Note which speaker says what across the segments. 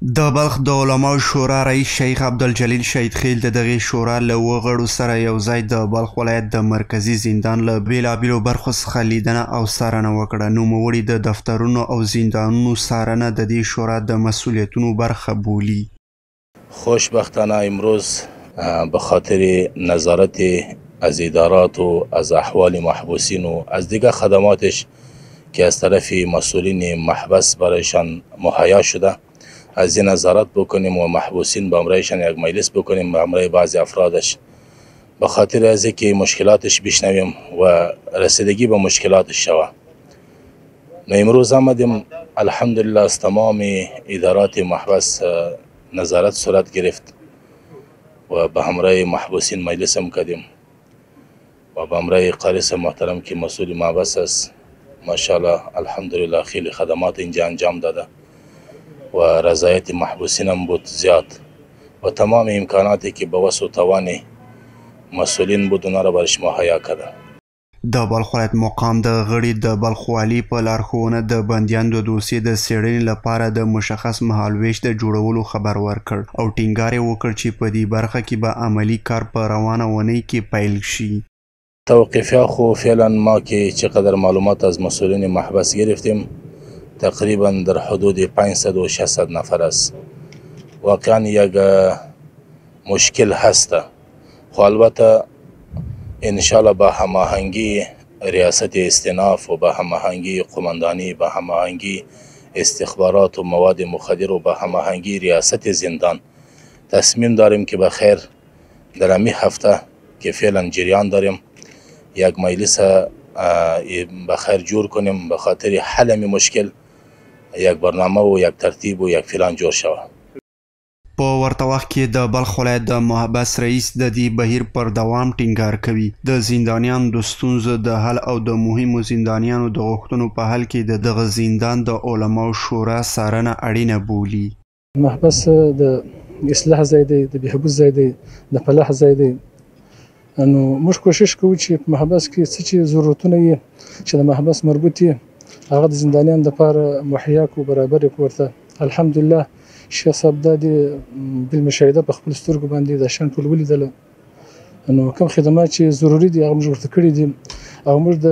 Speaker 1: د بلخ د علماو شورا رئیس شیخ عبدالجلیل شهیدخیل د دغې شورا له اووه غړو سره یو ځای د بلخ ولایت د مرکزي زندان له بېلابېلو برخو څخه لیدنه او څارنه وکړه. نوموړي د دفترونو او زندانونو څارنه د دې شورا د مسئولیتونو برخه بولي.
Speaker 2: خوشبختانه امروز به خاطر نظارت از ادارات و از احوال محبوسین و از دیگر خدماتش که از طرف مسئولین محبس برایشان مهیا شده از این نظارت بکنیم و محبوسین به همراهشان یک مجلس بکنیم به همراه بعضی افرادش به خاطر از اینکه مشکلاتش بشنویم و رسیدگی به مشکلاتش شود. امروز آمدیم الحمدلله از تمام ادارات محبس نظارت صورت گرفت و به همراه محبوسین مجلس هم کردیم و به همراه قاریس محترم که مسئول محبس است. ماشاءالله الحمدلله خیلی خدمات اینجا انجام داده و رضایت محبوسین هم بود زیاد و تمام امکاناتی که به وسع و توان مسئولین بود اونا را برش مهیا کرده.
Speaker 1: د بلخ ولایت مقام د غړي د بلخ والي په لارښوونه د بندیانو د دوسیې د څېړنې لپاره د مشخص مهالویش د جوړولو خبر ورکړ او ټینګار یې وکړ چې په دې برخه کې به عملي کار په روانه اونۍ کې پیل شي.
Speaker 2: توقیفیا خو فعلا ما که چقدر معلومات از مسئولین محبس گرفتیم تقریبا در حدود 500 و 600 نفر است. واقعا یک مشکل هست خو البته انشالله با هماهنگی ریاست استیناف و با هماهنگی قماندانی با هماهنگی استخبارات و مواد مخدر و با هماهنگی ریاست زندان تصمیم داریم که بخیر در همین هفته که فعلا جریان داریم یک مجلس بخیر جور کنیم به خاطر حل همین مشکل یک برنامه و یک ترتیب و یک پلان جوړ شود.
Speaker 1: په ورته وخت کې د بلخ ولایت د محبس رئیس د دې بهیر پر دوام ټینګار کوي. د زندانیانو د ستونزو د حل او د مهمو زندانیانو د غوښتنو په حل کې د دغه زندان د علماو شورا څارنه اړینه بولي.
Speaker 3: محبس د اصلاح ځای دی، د بهبود ځای دی، د فلاح ځای دی. نو موږ کوشش کوو چې په محبس کې څه چې ضرورتونه یې چې د محبس مربوط یې هغه د زندانیانو لپاره مهیا کړو، برابر یې کړو ورته. الحمدلله شیخ صاحب دا د بالمشاهده په خپل سترګو باندې دا شیان ټول ولیدل. نو کوم خدمات چې ضروري دي هغه موږ ورته کړي دي او موږ د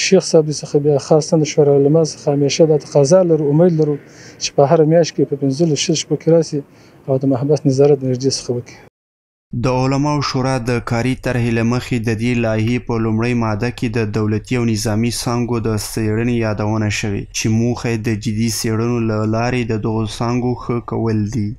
Speaker 3: شیخ صاحب څخه بیا خاصه د شورا علما څخه همیشه دا تقاضا لرو، امید لرو چې په هر میاشت کې په 15 شپو کې راسي او د محبس نظارت د نږدې څخه وکړي.
Speaker 1: د علماو شورا د کاري طرحې له مخې د دې لایحې په لومړۍ ماده کې د دولتي او نظامي څانګو د څېړنې یادونه شوې چې موخه یې د جدي څېړنو له لارې د دغو څانګو ښه کول دي.